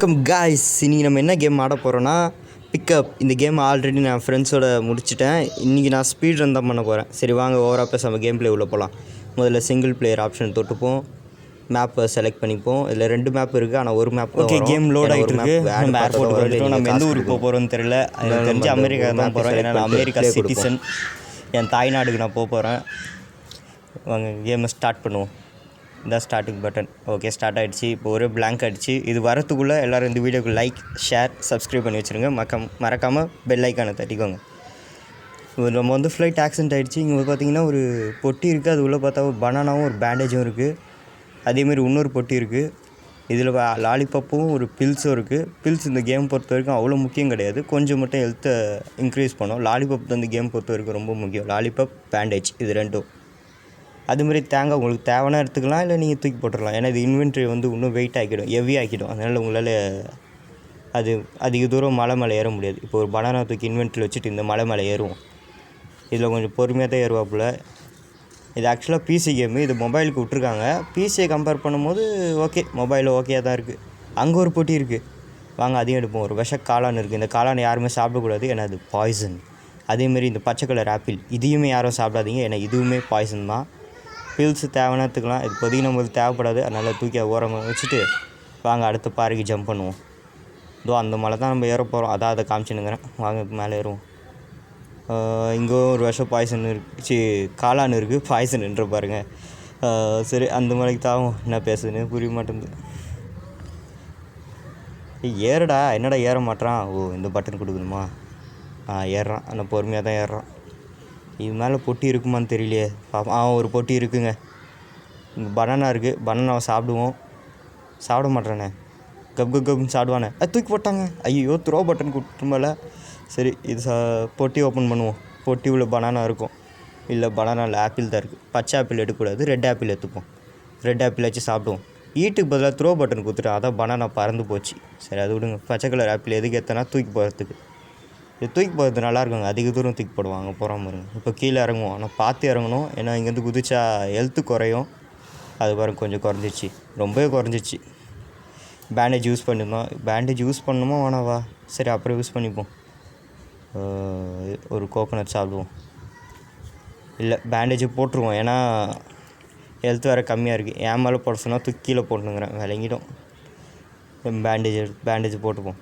Welcome guys. இன்றைக்கி நம்ம என்ன கேம் ஆட போகிறோன்னா பிக்கப். இந்த கேம் ஆல்ரெடி நான் ஃப்ரெண்ட்ஸோட முடிச்சிட்டேன். இன்றைக்கி நான் ஸ்பீட் ரன் தான் பண்ண போகிறேன். சரி வாங்க ஓவராக பேசாம கேம் ப்ளே உள்ள போகலாம். முதல்ல சிங்கிள் பிளேயர் ஆப்ஷன் தொட்டுப்போம். மேப்பை செலக்ட் பண்ணிப்போம். இதில் 2 மேப் இருக்குது, ஆனால் ஒரு மேப் ஓகே. கேம் லோட் ஆகிட்டு இருக்கு. நம்ம ஏர்போர்ட் வந்துட்டோம். நம்ம எந்த ஊருக்கு போக போகிறோம்னு தெரியல. எனக்கு தெரிஞ்சு அமெரிக்கா தான் போகிறோம். ஏன்னா நான் அமெரிக்கா சிட்டிசன். என் தாய்நாடுக்கு நான் போக போகிறேன். வாங்க கேமை ஸ்டார்ட் பண்ணுவோம். இந்த ஸ்டார்டிங் பட்டன். ஓகே, ஸ்டார்ட் ஆகிடுச்சு. இப்போ ஒரு பிளாங்க் ஆகிடுச்சு. இது வரத்துக்குள்ளே எல்லோரும் இந்த வீடியோக்கு லைக், ஷேர், சப்ஸ்கிரைப் பண்ணி வச்சுருங்க. மறக்காமல் பெல் ஐக்கானை தட்டிக்கோங்க. நம்ம வந்து ஃப்ளைட் ஆக்சிடென்ட் ஆகிடுச்சு. இங்கே பார்த்தீங்கன்னா ஒரு பொட்டி இருக்குது. அது உள்ளே பார்த்தா ஒரு பனானாவும் ஒரு பேண்டேஜும் இருக்குது. அதேமாரி இன்னொரு பொட்டி இருக்குது. இதில் லாலிபப்பும் ஒரு பில்ஸும் இருக்குது. பில்ஸ் இந்த கேம் பொறுத்த வரைக்கும் அவ்வளோ முக்கியம் கிடையாது. கொஞ்சம் மட்டும் ஹெல்த்தை இன்க்ரீஸ் பண்ணும். லாலிபப் தான் இந்த கேம் பொறுத்த வரைக்கும் ரொம்ப முக்கியம். லாலிபப், பேண்டேஜ், இது ரெண்டும். அதுமாரி தேங்காய் உங்களுக்கு தேவைன்னா எடுத்துக்கலாம், இல்லை நீங்கள் தூக்கி போட்டுடலாம். ஏன்னா இது இன்வென்ட்ரி வந்து இன்னும் வெயிட் ஆக்கிடும், ஹெவி ஆக்கிடும். அதனால் உங்களால் அது அதிக தூரம் மலை மேலே ஏற முடியாது. இப்போ ஒரு பனானா தூக்கி இன்வென்ட்ரியில் வச்சுட்டு இந்த மலை மேலே ஏறுவோம். இதில் கொஞ்சம் பொறுமையாக தான் ஏறுவாப்புல. இது ஆக்சுவலாக பிசி கேமு. இது மொபைலுக்கு விட்ருக்காங்க. பிசியை கம்பேர் பண்ணும்போது ஓகே, மொபைலில் ஓகேயாக தான் இருக்குது. அங்கே ஒரு பொட்டி இருக்குது, வாங்க அதையும் எடுப்போம். ஒரு விஷ காளான் இருக்குது. இந்த காளான் யாருமே சாப்பிடக்கூடாது, ஏன்னா அது பாய்சன். அதேமாரி இந்த பச்சை கலர் ஆப்பிள், இதையுமே யாரும் சாப்பிடாதீங்க, ஏன்னா இதுவுமே பாய்சன் தான். பில்ஸு தேவைன்னா எடுத்துக்கலாம். இப்போதைக்கு நம்மளுக்கு தேவைப்படாது, அதனால் தூக்கி ஓரமாக வச்சுட்டு வாங்க அடுத்த பாறைக்கு ஜம்ப் பண்ணுவோம். இதோ அந்த மலை தான் நம்ம ஏற போகிறோம். அதை காமிச்சுனுங்கிறேன். வாங்க மேலே ஏறுவோம். இங்கே ஒரு விஷம் பாய்சன் இருக்குது, காளான் இருக்குது, பாய்சன்ன்ற பாருங்கள். சரி, அந்த மலைக்கு தாவும். என்ன பேசுதுன்னு புரிய மாட்டேங்குது. ஏறடா, என்னடா ஏற மாட்டேறான். ஓ, இந்த பட்டன் கொடுக்கணுமா? ஏறுறான். ஆனால் பொறுமையாக தான் ஏறுறான். இது மேலே பொட்டி இருக்குமான்னு தெரியலையே. பாப்போம். ஒரு பொட்டி இருக்குங்க. இங்கே பனானா இருக்குது. பனானாவை சாப்பிடுவோம். சாப்பிட மாட்டேறானே. கப்னு சாப்பிடுவானே. அது தூக்கி போட்டாங்க. ஐயோ, த்ரோ பட்டன் கொடுத்துருமல. சரி, இது பொட்டி ஓப்பன் பண்ணுவோம். பொட்டி உள்ள பனானா இருக்கும். இல்லை, பனானாவில் ஆப்பிள் தான் இருக்குது. பச்சை ஆப்பிள் எடுக்கக்கூடாது, ரெட் ஆப்பிள் எடுத்துப்போம். ரெட் ஆப்பிள் வச்சு சாப்பிடுவோம். ஈட்டுக்கு பதிலாக த்ரோ பட்டன் கொடுத்துட்டோம். அதான் பனானா பறந்து போச்சு. சரி, அது விடுங்க. பச்சை கலர் ஆப்பிள் எதுக்கு ஏற்றனா தூக்கி போகிறதுக்கு. இது தூக்கி போகிறது நல்லாயிருக்குங்க. அதிக தூரம் தூக்கி போடுவாங்க போகிறோம் பாருங்க. இப்போ கீழே இறங்குவோம், ஆனால் பார்த்து இறங்கணும். ஏன்னா இங்கேருந்து குதிச்சா ஹெல்த்து குறையும். அது பாருங்க, கொஞ்சம் குறைஞ்சிச்சு, ரொம்பவே குறைஞ்சிச்சு. பேண்டேஜ் யூஸ் பண்ணியிருந்தோம். பேண்டேஜ் யூஸ் பண்ணணுமா வேணாவா? சரி, அப்புறம் யூஸ் பண்ணிப்போம். ஒரு கோகோனட் சாப்பிடுவோம். இல்லை, பேண்டேஜை போட்டுருவோம். ஏன்னா ஹெல்த் வேறு கம்மியாக இருக்குது. ஏன் மேலே போட சொன்னால் தூக்கி கீழே போட்டுனுங்கிறேன், விளங்கிடும். பேண்டேஜ் போட்டுப்போம்.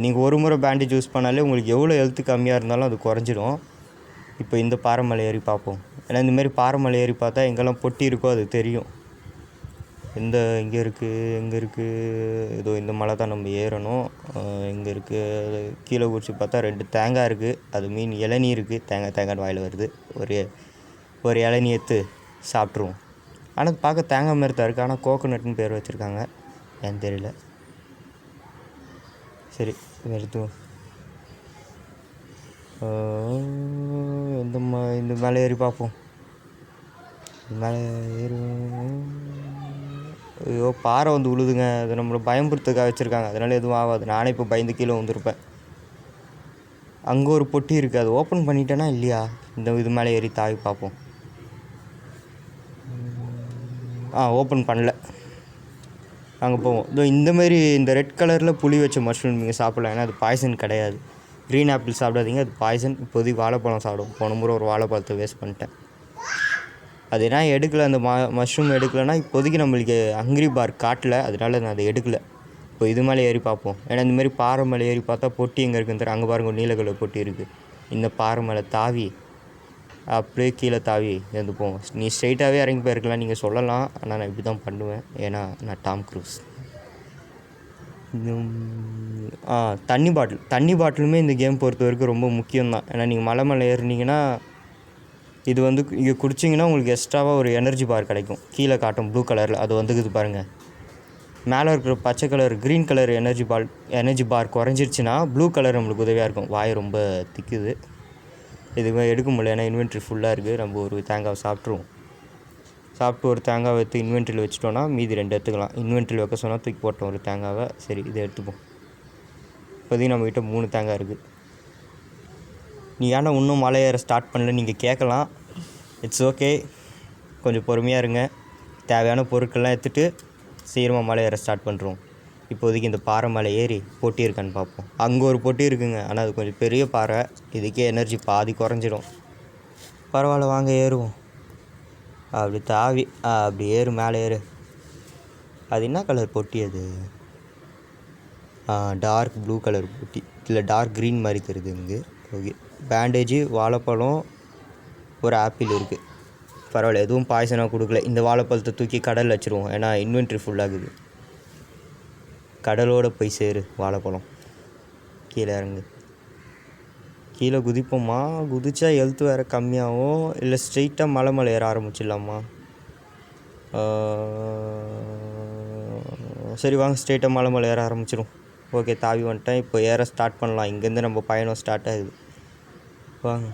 நீங்கள் ஒரு முறை பேண்டேஜ் யூஸ் பண்ணாலே உங்களுக்கு எவ்வளோ ஹெல்த்து கம்மியாக இருந்தாலும் அது குறைஞ்சிடும். இப்போ இந்த பாறை மலை ஏறி பார்ப்போம். ஏன்னா இந்தமாரி பாறை மலை ஏறி பார்த்தா எங்கெல்லாம் பொட்டி இருக்கோ அது தெரியும். இங்கே இருக்குது. ஏதோ இந்த மலை தான் நம்ம ஏறணும். எங்கே இருக்குது? கீழே குடிச்சு பார்த்தா 2 தேங்காய் இருக்குது. அது மீன் இளநீ இருக்குது. தேங்காய் வாயில் வருது. ஒரு இளநீ எடுத்து சாப்பிட்ருவோம். ஆனால் பார்க்க தேங்காய் மாதிரி தான் இருக்குது, ஆனால் கோகோனட்னு பேர் வச்சுருக்காங்க, ஏன்னு தெரியல. சரி, எடுத்துவோம். இந்த மேலே ஏறி பார்ப்போம். மேலே ஏறுவோம். ஐயோ, பாறை வந்து உழுதுங்க. அது நம்மளை பயம்புறுத்துக்காக வச்சுருக்காங்க, அதனால எதுவும் ஆகாது. நானே இப்போ பயந்து கீழே வந்துருப்பேன். அங்கே ஒரு பொட்டி இருக்குது. அது ஓப்பன் பண்ணிட்டேன்னா இல்லையா? இது மேலே ஏறி தாவி பார்ப்போம். ஓப்பன் பண்ணல. அங்கே போவோம். இந்தமாரி இந்த ரெட் கலரில் புளி வச்ச மஷ்ரூம் நீங்கள் சாப்பிட்லாம். ஏன்னா அது பாய்சன் கிடையாது. க்ரீன் ஆப்பிள் சாப்பிடாதீங்க, அது பாய்சன். இப்போதைக்கு வாழைப்பழம் சாப்பிடுவோம். போன முறை ஒரு வாழைப்பழத்தை வேஸ்ட் பண்ணிட்டேன். அது ஏன்னா எடுக்கலை, அந்த மஷ்ரூம் எடுக்கலைன்னா இப்போதைக்கு நம்மளுக்கு ஹங்க்ரி பார் காட்டல, அதனால நான் அதை எடுக்கலை. இப்போ இது மேலே ஏறி பார்ப்போம். ஏன்னா இந்தமாரி பாறை மேலே ஏறி பார்த்தா பொட்டி எங்கே இருக்குன்னு தெரியும். அங்கே பாருங்க, நீல கலர் பொட்டி இருக்குது. இந்த பாறை மேலே தாவி அப்படியே கீழே தாவி போவோம். நீ ஸ்ட்ரைட்டாகவே இறங்கி போயிருக்கலாம், நீங்கள் சொல்லலாம். ஆனால் நான் இப்படி தான் பண்ணுவேன், ஏன்னா நான் டாம் க்ரூஸ். தண்ணி பாட்டிலுமே இந்த கேம் பொறுத்த வரைக்கும் ரொம்ப முக்கியம்தான். ஏன்னா நீங்கள் மலை மேலே ஏறினீங்கன்னா இது வந்து இங்கே குடிச்சிங்கன்னா உங்களுக்கு எக்ஸ்ட்ராவாக ஒரு எனர்ஜி பார் கிடைக்கும். கீழே காட்டும் ப்ளூ கலரில், அது வந்துக்குது பாருங்கள். மேலே இருக்கிற பச்சை கலர், க்ரீன் கலர் எனர்ஜி பார் குறைஞ்சிருச்சுன்னா ப்ளூ கலர் நம்மளுக்கு உதவியாக இருக்கும். வாய் ரொம்ப திக்குது, இதுவே எடுக்க முடியல, ஏன்னா இன்வென்ட்ரி ஃபுல்லாக இருக்குது. நம்ம ஒரு தேங்காவை சாப்பிட்ருவோம். சாப்பிட்டு ஒரு தேங்காவை எடுத்து இன்வென்ட்ரியில் வச்சுட்டோன்னா மீதி 2 எடுத்துக்கலாம். இன்வென்ட்ரியில் வைக்க சொன்னால் தூக்கி போட்டோம் ஒரு தேங்காவை. சரி, இதை எடுத்துப்போம். இப்போதைக்கு நம்மக்கிட்ட 3 தேங்காய் இருக்குது. நீ ஏன்னா இன்னும் மலை ஏற ஸ்டார்ட் பண்ணல நீங்கள் கேட்கலாம். இட்ஸ் ஓகே, கொஞ்சம் பொறுமையாக இருங்க. தேவையான பொருட்கள்லாம் எடுத்துகிட்டு சீக்கிரமாக மலை ஏற ஸ்டார்ட் பண்ணுறோம். இப்போதைக்கு இந்த பாறை மேலே ஏறி பொட்டி இருக்கான்னு பார்ப்போம். அங்கே ஒரு பொட்டி இருக்குங்க, ஆனால் அது கொஞ்சம் பெரிய பாறை, இதுக்கே எனர்ஜி பாதி குறைஞ்சிடும். பரவாயில்ல, வாங்க ஏறுவோம். அப்படி தாவி அப்படி ஏறு, மேலே ஏறு. அது என்ன கலர் பொட்டி அது? டார்க் ப்ளூ கலர் பொட்டி, இல்லை டார்க் க்ரீன் மாதிரி தெரியுது இங்கே. ஓகே, பேண்டேஜு, வாழைப்பழம், ஒரு ஆப்பிள் இருக்குது. பரவாயில்ல, எதுவும் பாய்சனாக கொடுக்கல. இந்த வாழைப்பழத்தை தூக்கி கடலில் வச்சுருவோம், ஏன்னா இன்வென்ட்ரி ஃபுல்லாகுது. கடலோடு போய் சேரு வாழைப்பழம். கீழே இறங்கு. கீழே குதிப்போம்மா. குதிச்சா ஹெல்த் வேறு கம்மியாகும். இல்லை ஸ்ட்ரெயிட்டாக மலை மேலே ஏற ஆரம்பிச்சிடலாமா? சரி வாங்க, ஸ்ட்ரெயிட்டாக மலை மேலே ஏற ஆரம்பிச்சிடும். ஓகே, தாவி வந்துட்டேன். இப்போ ஏற ஸ்டார்ட் பண்ணலாம். இங்கேருந்து நம்ம பயணம் ஸ்டார்ட் ஆகுது. வாங்க,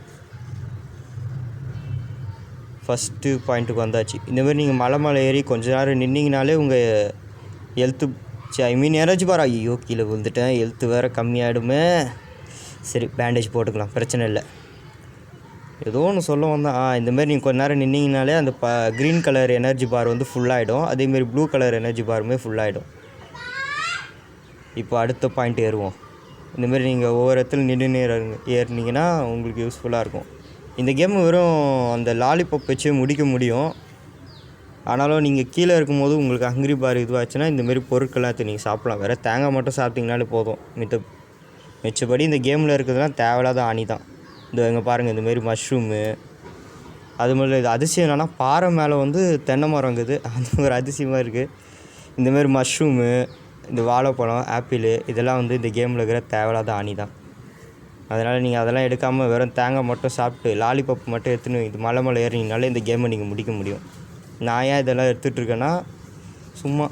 ஃபஸ்ட்டு பாயிண்ட்டுக்கு வந்தாச்சு. இந்தமாதிரி நீங்கள் மலை மேலே ஏறி கொஞ்ச நேரம் நின்னிங்கனாலே உங்கள் ஹெல்த்து எனர்ஜி பார். ஐயோ, கீழே விழுந்துட்டேன். ஹெல்த்து வேறு கம்மியாகிடுமே. சரி, பேண்டேஜ் போட்டுக்கலாம், பிரச்சனை இல்லை. ஏதோ ஒன்று சொல்ல வந்தேன். இந்தமாரி நீங்கள் கொஞ்ச நேரம் நின்னிங்கனாலே அந்த க்ரீன் கலர் எனர்ஜி பார் வந்து ஃபுல்லாகிடும். அதேமாரி ப்ளூ கலர் எனர்ஜி பாருமே ஃபுல்லாகிடும். இப்போ அடுத்த பாயிண்ட் ஏறுவோம். இந்தமாரி நீங்கள் ஒவ்வொரு இடத்துல நின்று ஏறினீங்கன்னா உங்களுக்கு யூஸ்ஃபுல்லாக இருக்கும். இந்த கேம் வெறும் அந்த லாலிபாப் வச்சு முடிக்க முடியும். ஆனாலும் நீங்கள் கீழே இருக்கும்போது உங்களுக்கு ஹங்க்ரி பார் இதுவாச்சுன்னா இந்தமாரி பொருட்கள்லாம் எடுத்து நீங்கள் சாப்பிட்லாம். வேறு தேங்காய் மட்டும் சாப்பிட்டிங்கனாலே போதும். மிச்சபடி இந்த கேமில் இருக்கிறதுலாம் தேவையில்லாத ஆணி தான். இந்த இங்கே பாருங்கள், இந்தமாரி மஷ்ரூமு. அது மாதிரி இது அதிசயம் என்னென்னா, பாறை மேலே வந்து தென்னை மரம் இருக்குது. அது ஒரு அதிசயமாக இருக்குது. இந்தமாரி மஷ்ரூமு, இந்த வாழைப்பழம், ஆப்பிள், இதெல்லாம் வந்து இந்த கேமில் இருக்கிற தேவையில்லாத ஆணி தான். அதனால் நீங்கள் அதெல்லாம் எடுக்காமல் வெறும் தேங்காய் மட்டும் சாப்பிட்டு லாலிபாப் மட்டும் எடுத்துன்னு இது மலை மேலே ஏறினீங்கனாலே இந்த கேமை நீங்கள் முடிக்க முடியும். நான் ஏன் இதெல்லாம் எடுத்துகிட்ருக்கேன்னா, சும்மா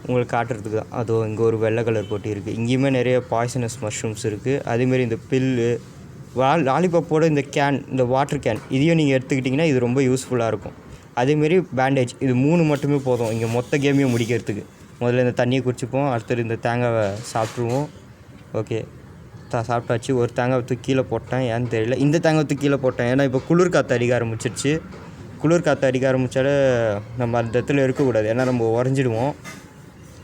உங்களுக்கு காட்டுறதுக்கு தான். அதோ இங்கே ஒரு வெள்ளை கலர் பொட்டி இருக்குது. இங்கேயுமே நிறைய பாய்சனஸ் மஷ்ரூம்ஸ் இருக்குது. அதேமாரி இந்த பில்லு, லாலிபாப்போட இந்த வாட்டர் கேன், இதையும் நீங்கள் எடுத்துக்கிட்டிங்கன்னா இது ரொம்ப யூஸ்ஃபுல்லாக இருக்கும். அதேமாரி பேண்டேஜ், இது 3 மட்டுமே போதும் இங்கே மொத்த கேமையும் முடிக்கிறதுக்கு. முதல்ல இந்த தண்ணியை குடிச்சிப்போம், அடுத்தது இந்த தேங்காவை சாப்பிட்ருவோம். ஓகே, சாப்பிட்டாச்சு. ஒரு தேங்காய் தூக்கி கீழே போட்டேன், ஏன்னு தெரியல. இந்த தேங்காய் தூக்கி கீழே போட்டேன், ஏன்னா இப்போ குளிர் காற்று அடிக்க ஆரம்பிச்சிருச்சு. குளிர் காற்று அடிக்க ஆரம்பித்தாலே நம்ம அந்த இடத்துல இருக்கக்கூடாது, ஏன்னா நம்ம உறைஞ்சிடுவோம்.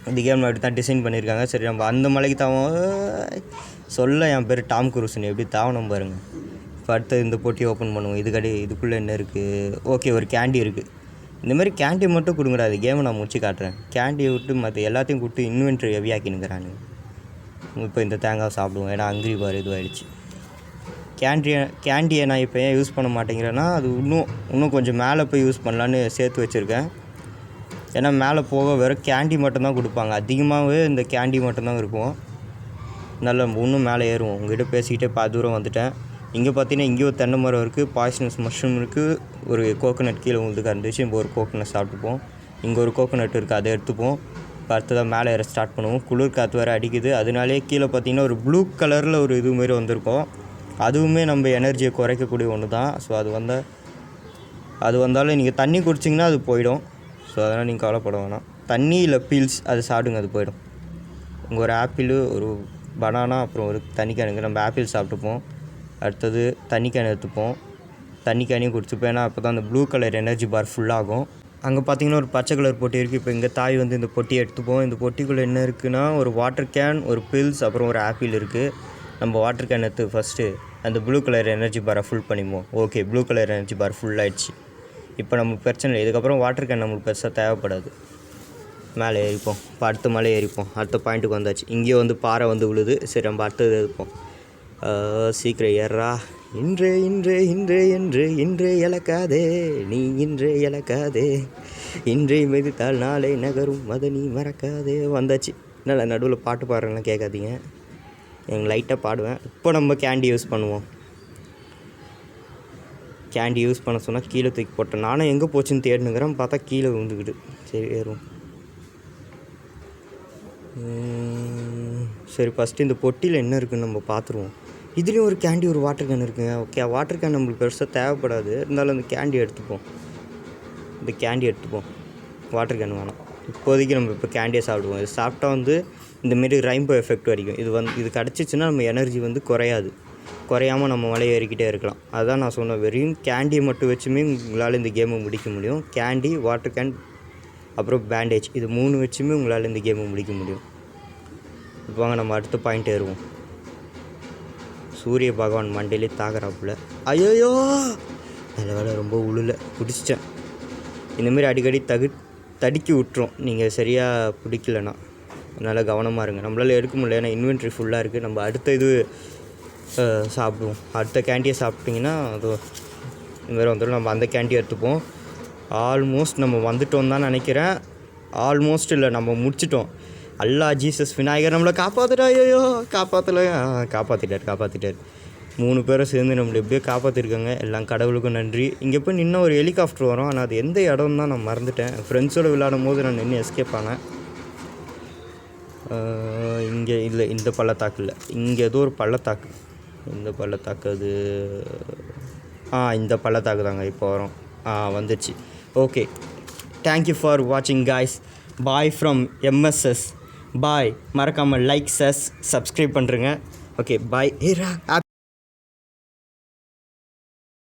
இந்த கேமில் அப்படி தான் டிசைன் பண்ணியிருக்காங்க. சரி, நம்ம அந்த மலைக்கு தாவோம். சொல்ல என் பேர் டாம் குரூஸ்னு, எப்படி தாவணும் பாருங்கள். இப்போ அடுத்து இந்த பொட்டியை ஓப்பன் பண்ணுவோம். இதுக்குள்ளே என்ன இருக்குது? ஓகே, ஒரு கேண்டி இருக்குது. இந்தமாதிரி கேண்டி மட்டும் கொடுங்கடா. அது கேமை நான் முடிச்சு காட்டுறேன். கேண்டியை விட்டு மற்ற எல்லாத்தையும் கொடுத்து இன்வென்ட்ரி ஹெவியாக்கினுங்கிறானு. இப்போ இந்த தேங்காய் சாப்பிடுவோம், ஏன்னா ஹங்க்ரி பார் இதுவாகிடுச்சு. கேண்டியை நான் இப்போ ஏன் யூஸ் பண்ண மாட்டேங்கிறேன்னா, அது இன்னும் கொஞ்சம் மேலே போய் யூஸ் பண்ணலான்னு சேர்த்து வச்சுருக்கேன். ஏன்னா மேலே போக வெறும் கேண்டி மட்டும்தான் கொடுப்பாங்க. அதிகமாகவே இந்த கேண்டி மட்டும்தான் இருக்கும். நல்லா இன்னும் மேலே ஏறுவோம். உங்கள்கிட்ட பேசிக்கிட்டே தூரம் வந்துட்டேன். இங்கே பார்த்தீங்கன்னா இங்கே ஒரு தென்னை மரம் இருக்குது, பாய்சனஸ் மஷ்ரூம் இருக்குது, ஒரு கோகோனட் கீழே உங்களுக்கு இருந்துச்சு. இப்போ ஒரு கோகோனட் சாப்பிட்டுப்போம். இங்கே ஒரு கோகோனட் இருக்குது, அதை எடுத்துப்போம். இப்போ அடுத்ததாக மேலே ஏற ஸ்டார்ட் பண்ணுவோம். குளிர் காற்று வேறு அடிக்குது. அதனாலே கீழே பார்த்தீங்கன்னா ஒரு ப்ளூ கலரில் ஒரு இதுமாரி வந்திருக்கும். அதுவுமே நம்ம எனர்ஜியை குறைக்கக்கூடிய ஒன்று தான். ஸோ அது வந்தாலும் நீங்கள் தண்ணி குடிச்சிங்கன்னா அது போயிடும். ஸோ அதனால் நீங்கள் கவலைப்பட வேணாம். தண்ணி இல்லை பீல்ஸ் அது சாப்பிடுங்க, அது போயிடும். இங்கே ஒரு ஆப்பிள், ஒரு பனானா, அப்புறம் ஒரு தண்ணி கேனுங்க. நம்ம ஆப்பிள் சாப்பிட்டுப்போம். அடுத்தது தண்ணி கேன் எடுத்துப்போம். தண்ணி கேனையும் குடிச்சுப்போம், ஏன்னா அப்போ தான் அந்த ப்ளூ கலர் எனர்ஜி பார் ஃபுல்லாகும். அங்கே பார்த்தீங்கன்னா ஒரு பச்சை கலர் பொட்டி இருக்குது. இப்போ இங்கே தாய் வந்து இந்த பொட்டியை எடுத்துப்போம். இந்த பொட்டிக்குள்ளே என்ன இருக்குன்னா, ஒரு வாட்டர் கேன், ஒரு பில்ஸ், அப்புறம் ஒரு ஆப்பிள் இருக்குது. நம்ம வாட்டர் கேன் எடுத்து ஃபஸ்ட்டு அந்த ப்ளூ கலர் எனர்ஜி பாரை ஃபுல் பண்ணிப்போம். ஓகே, ப்ளூ கலர் எனர்ஜி பார் ஃபுல் ஆகிடுச்சு. இப்போ நமக்கு பிரச்சனை இல்லை. இதுக்கப்புறம் வாட்டர் கேன் நம்மளுக்கு பெருசாக தேவைப்படாது. மேலே ஏறிப்போம். இப்போ அடுத்த மலை ஏறிப்போம். அடுத்த பாயிண்ட்டுக்கு வந்தாச்சு. இங்கேயே வந்து பாறை வந்து விழுது. சரி, நம்ம அடுத்தது எடுப்போம். சீக்கிரம் ஏறா. இன்றே இழக்காதே, நீ இன்றே இழக்காதே, இன்றை மெதித்தால் நாளை நகரும், அதை நீ மறக்காதே. வந்தாச்சு. நல்லா நடுவில் பாட்டு பாடுறேன்லாம் கேட்காதீங்க, எங்கள் லைட்டாக பாடுவேன். இப்போ நம்ம கேண்டி யூஸ் பண்ணுவோம். கேண்டி யூஸ் பண்ண சொன்னால் கீழே தூக்கி போட்டேன். நானும் எங்கே போச்சுன்னு தேடினுங்கிறேன், பார்த்தா கீழே விழுந்துக்கிட்டு. சரி, ஏறுவோம். சரி, ஃபஸ்ட்டு இந்த பொட்டியில் என்ன இருக்குதுன்னு நம்ம பார்த்துருவோம். இதுலேயும் ஒரு கேண்டி, ஒரு வாட்டர் கேன் இருக்குங்க. ஓகே, வாட்டர் கேன் நம்மளுக்கு பெருசாக தேவைப்படாது, இருந்தாலும் அந்த கேண்டி எடுத்துப்போம். வாட்டர் கேன் வேணாம் இப்போதைக்கு. நம்ம இப்போ கேண்டியை சாப்பிடுவோம். இது சாப்பிட்டா வந்து இந்தமாரி ரெயின்போ எஃபெக்ட் வரைக்கும் இது கிடச்சிச்சின்னா நம்ம எனர்ஜி வந்து குறையாமல் நம்ம மலை ஏறிக்கிட்டே இருக்கலாம். அதுதான் நான் சொன்னேன், வெறும் கேண்டியை மட்டும் வச்சுமே உங்களால் இந்த கேமை முடிக்க முடியும். கேண்டி, வாட்டர் கேன், அப்புறம் பேண்டேஜ். இது 3 வச்சுமே உங்களால் இந்த கேமை முடிக்க முடியும். இப்போ வாங்க நம்ம அடுத்த பாயிண்ட் ஏறுவோம். சூரிய பகவான் மண்டையிலே தாக்குறாப்புல. ஐயோயோ நல்ல வேலை ரொம்ப உழுல பிடிச்சிட்டேன். இந்தமாரி அடிக்கடி தடுக்கி விட்டுரும் நீங்கள் சரியாக பிடிக்கலன்னா. அதனால் கவனமாக இருங்க. நம்மளால் எடுக்க முடியல, ஏன்னா இன்வென்ட்ரி ஃபுல்லாக இருக்குது. நம்ம அடுத்த இது சாப்பிடுவோம். அடுத்த கேண்டியை சாப்பிட்டிங்கன்னா அது இதுமாரி வந்துடும். நம்ம அந்த கேண்டியை எடுத்துப்போம். ஆல்மோஸ்ட் நம்ம வந்துட்டோம் தான் நினைக்கிறேன். ஆல்மோஸ்ட் இல்லை, நம்ம முடிச்சிட்டோம். அல்லா ஜீசஸ் விநாயகர் நம்மளை காப்பாற்றுட்டா. ஐயோ காப்பாற்றல, காப்பாற்றிட்டார். 3 பேரும் சேர்ந்து நம்மளை எப்படியோ காப்பாற்றிருக்காங்க. எல்லாம் கடவுளுக்கும் நன்றி. இங்கே போய் நின்று ஒரு ஹெலிகாப்டர் வரும், ஆனால் அது எந்த இடம் தான் நான் மறந்துட்டேன். ஃப்ரெண்ட்ஸோடு விளையாடும் போது நான் நின்று எஸ்கேப் ஆனேன். இங்கே இல்லை, இந்த பள்ளத்தாக்கு இல்லை, இங்கே ஏதோ ஒரு பள்ளத்தாக்கு. இந்த பள்ளத்தாக்கு அது இந்த பள்ளத்தாக்கு தாங்க இப்போ வரும். வந்துச்சு. ஓகே, தேங்க்யூ ஃபார் வாட்சிங் காய்ஸ். Bye from MSS. பாய். மறக்காமல் லைக் சப்ஸ்கிரைப் பண்ணுறேங்க. Okay bye.